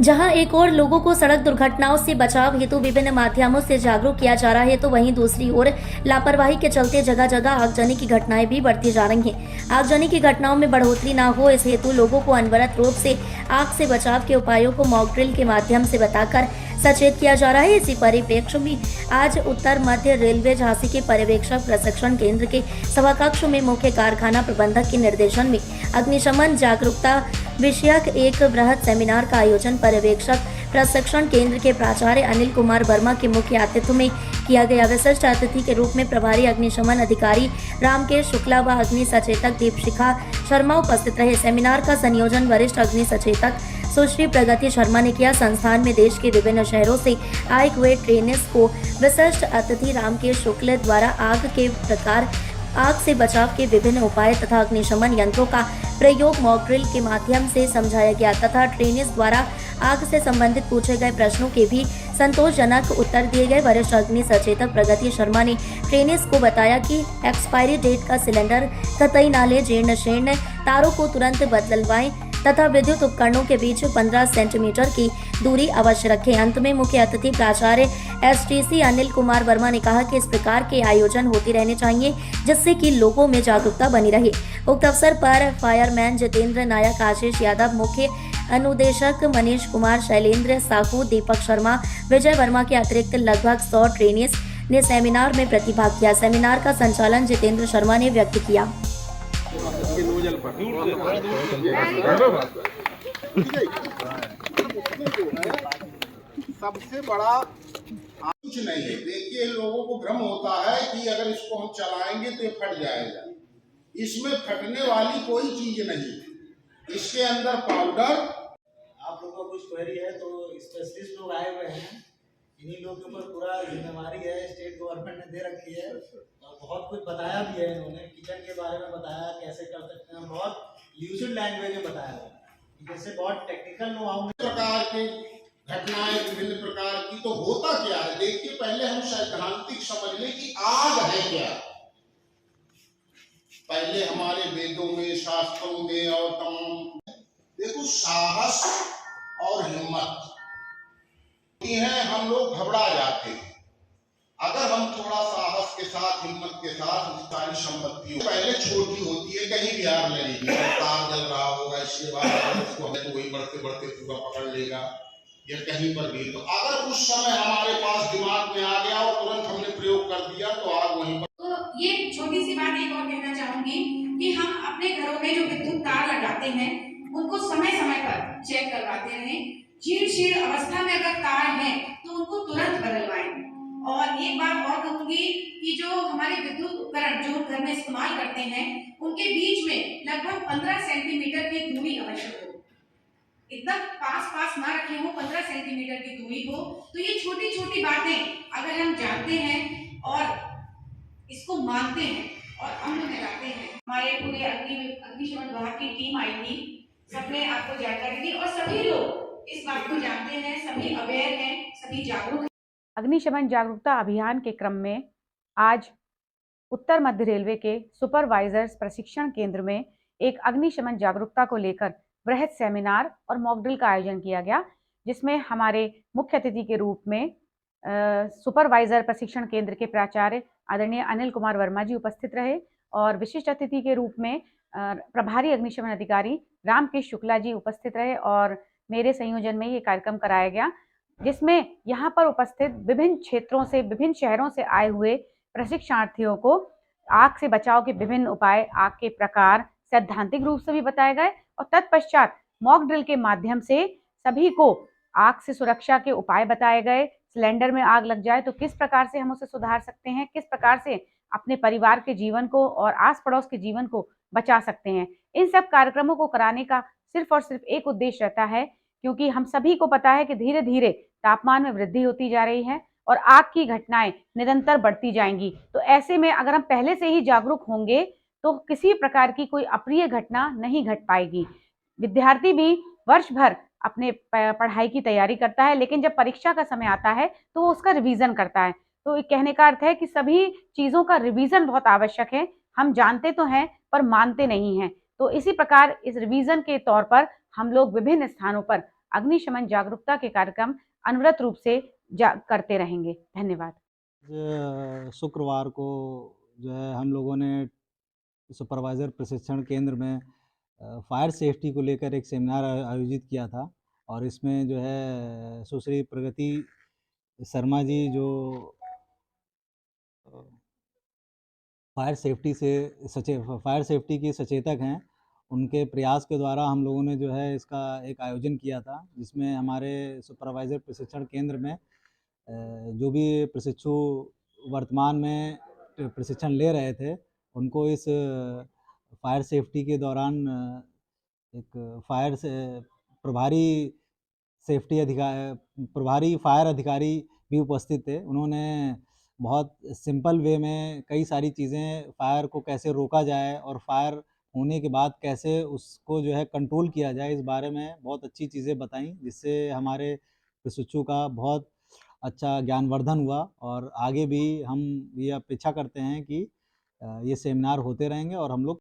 जहां एक और लोगों को सड़क दुर्घटनाओं से बचाव हेतु विभिन्न माध्यमों से जागरूक किया जा रहा है, तो वहीं दूसरी ओर लापरवाही के चलते जगह जगह आगजनी की घटनाएं भी बढ़ती जा रही हैं। आगजनी की घटनाओं में बढ़ोतरी न हो, इस हेतु लोगों को अनवरत रूप से आग से बचाव के उपायों को मॉक ड्रिल के माध्यम से बताकर सचेत किया जा रहा है। इसी परिप्रेक्ष्य में आज उत्तर मध्य रेलवे झांसी के पर्यवेक्षक प्रशिक्षण केंद्र के सभाकक्ष में मुख्य कारखाना प्रबंधक के निर्देशन में अग्निशमन जागरूकता विषयक एक बृहद सेमिनार का आयोजन पर्यवेक्षक प्रशिक्षण केंद्र के प्राचार्य अनिल कुमार वर्मा के मुख्य आतिथ्य में किया गया। विशिष्ट अतिथि के रूप में प्रभारी अग्निशमन अधिकारी रामकेश शुक्ला व अग्नि सचेतक दीपशिखा शर्मा उपस्थित रहे। सेमिनार का संयोजन वरिष्ठ अग्नि सचेतक सुश्री प्रगति शर्मा ने किया। संस्थान में देश के विभिन्न शहरों से आए हुए ट्रेनर्स को विशिष्ट अतिथि रामकेश शुक्ल द्वारा आग के प्रकार, आग से बचाव के विभिन्न उपाय तथा अग्निशमन यंत्रों का प्रयोग मॉक ड्रिल के माध्यम से समझाया गया तथा ट्रेनर्स द्वारा आग से संबंधित पूछे गए प्रश्नों के भी संतोषजनक उत्तर दिए गए। वरिष्ठ अग्नि सचेतक प्रगति शर्मा ने ट्रेनर्स को बताया कि एक्सपायरी डेट का सिलेंडर कतई न ले, जीर्ण शीर्ण तारों को तुरंत बदलवाएं तथा विद्युत उपकरणों के बीच 15 सेंटीमीटर की दूरी अवश्य रखें। अंत में मुख्य अतिथि प्राचार्य एसटीसी अनिल कुमार वर्मा ने कहा कि इस प्रकार के आयोजन होते रहने चाहिए जिससे कि लोगों में जागरूकता बनी रहे। उक्त अवसर पर फायरमैन जितेंद्र नायक, आशीष यादव, मुख्य अनुदेशक मनीष कुमार, शैलेंद्र साहू, दीपक शर्मा, विजय वर्मा के अतिरिक्त लगभग 100 ट्रेनर्स ने सेमिनार में प्रतिभाग किया। सेमिनार का संचालन जितेंद्र शर्मा ने व्यक्त किया। सबसे बड़ा कुछ नहीं है। देखिए, लोगों को भ्रम होता है कि अगर इसको हम चलाएंगे तो ये फट जाएगा। इसमें फटने वाली कोई चीज नहीं। इसके अंदर पाउडर। आप लोगों को कुछ क्वेरी है तो स्पेशलिस्ट लोग आए हुए हैं, इन्हीं लोगों के ऊपर पूरा जिम्मेवारी है, स्टेट गवर्नमेंट ने दे रखी है और बहुत कुछ बताया भी है। इन्होंने किचन के बारे में बताया, कैसे कर सकते हैं, बहुत ल्यूसिड लैंग्वेज में बताया है। जैसे बहुत टेक्निकल नो हाउ प्रकार की घटनाएं विभिन्न प्रकार की, तो होता क्या है? देखिए, पहले हम सैद्धांतिक समझ लें कि आग है क्या। पहले हमारे वेदों में, शास्त्रों में और तमाम देखो, साहस और हिम्मत है। हम लोग घबरा जाते हैं। अगर हम थोड़ा साहस के साथ, हिम्मत के साथ सारी संपत्ति पहले छोटी होती है, कहीं भी आग लगेगी, तार जल रहा होगा, इसके बाद उसको तो वही बढ़ते बढ़ते पूरा पकड़ लेगा या कहीं पर भी। तो अगर उस समय हमारे पास दिमाग में आ गया और तुरंत हमने प्रयोग कर दिया तो आग वहीं पर। तो ये छोटी सी बात एक और कहना चाहूंगी कि हम अपने घरों में जो विद्युत तार लगाते हैं उनको समय समय पर चेक करवाते रहें। जीर्ण शीर्ण अवस्था में अगर तार है तो उनको तुरंत बदलवाएं। और एक बात और कहूंगी कि जो हमारे विद्युत उपकरण जो घर में इस्तेमाल करते हैं उनके बीच में लगभग 15 सेंटीमीटर की दूरी आवश्यक हो। एकदम पास पास ना रखे हो, 15 सेंटीमीटर की दूरी हो। तो ये छोटी छोटी बातें अगर हम जानते हैं और इसको मानते हैं और अमल में लाते हैं। हमारे पूरे अग्निशमन विभाग की टीम आई थी, सबने आपको जानकारी दी और सभी लोग इस बात को जानते हैं, सभी अवेयर हैं, सभी जागरूक हैं। अग्निशमन जागरूकता अभियान के क्रम में आज उत्तर मध्य रेलवे के सुपरवाइजर्स प्रशिक्षण केंद्र में एक अग्निशमन जागरूकता को लेकर बृहद सेमिनार और मॉक ड्रिल का आयोजन किया गया, जिसमें हमारे मुख्य अतिथि के रूप में सुपरवाइजर प्रशिक्षण केंद्र के प्राचार्य आदरणीय अनिल कुमार वर्मा जी उपस्थित रहे और विशिष्ट अतिथि के रूप में प्रभारी अग्निशमन अधिकारी रामकेश शुक्ला जी उपस्थित रहे और मेरे संयोजन में ये कार्यक्रम कराया गया, जिसमें यहाँ पर उपस्थित विभिन्न क्षेत्रों से, विभिन्न शहरों से आए हुए प्रशिक्षणार्थियों को आग से बचाव के विभिन्न उपाय, आग के प्रकार सैद्धांतिक रूप से भी बताए गए और तत्पश्चात मॉक ड्रिल के माध्यम से सभी को आग से सुरक्षा के उपाय बताए गए। सिलेंडर में आग लग जाए तो किस प्रकार से हम उसे सुधार सकते हैं, किस प्रकार से अपने परिवार के जीवन को और आस पड़ोस के जीवन को बचा सकते हैं। इन सब कार्यक्रमों को कराने का सिर्फ और सिर्फ एक उद्देश्य रहता है, क्योंकि हम सभी को पता है कि धीरे धीरे तापमान में वृद्धि होती जा रही है और आग की घटनाएं निरंतर बढ़ती जाएंगी। तो ऐसे में अगर हम पहले से ही जागरूक होंगे तो किसी प्रकार की कोई अप्रिय घटना नहीं घट पाएगी। विद्यार्थी भी वर्ष भर अपने पढ़ाई की तैयारी करता है, लेकिन जब परीक्षा का समय आता है तो वो उसका रिवीजन करता है। तो कहने का अर्थ है कि सभी चीज़ों का रिवीजन बहुत आवश्यक है। हम जानते तो हैं पर मानते नहीं हैं। तो इसी प्रकार इस रिवीजन के तौर पर हम लोग विभिन्न स्थानों पर अग्निशमन जागरूकता के कार्यक्रम अनवरत रूप से करते रहेंगे। धन्यवाद। शुक्रवार को जो है हम लोगों ने सुपरवाइज़र प्रशिक्षण केंद्र में फायर सेफ्टी को लेकर एक सेमिनार आयोजित किया था और इसमें जो है सुश्री प्रगति शर्मा जी जो फायर सेफ्टी की सचेतक हैं, उनके प्रयास के द्वारा हम लोगों ने जो है इसका एक आयोजन किया था, जिसमें हमारे सुपरवाइज़र प्रशिक्षण केंद्र में जो भी प्रशिक्षु वर्तमान में प्रशिक्षण ले रहे थे, उनको इस फायर सेफ्टी के दौरान एक फायर से प्रभारी फायर अधिकारी भी उपस्थित थे। उन्होंने बहुत सिंपल वे में कई सारी चीज़ें फायर को कैसे रोका जाए और फायर होने के बाद कैसे उसको जो है कंट्रोल किया जाए, इस बारे में बहुत अच्छी चीज़ें बताईं, जिससे हमारे प्रशिक्षु का बहुत अच्छा ज्ञानवर्धन हुआ और आगे भी हम ये अपेक्षा करते हैं कि ये सेमिनार होते रहेंगे और हम लोग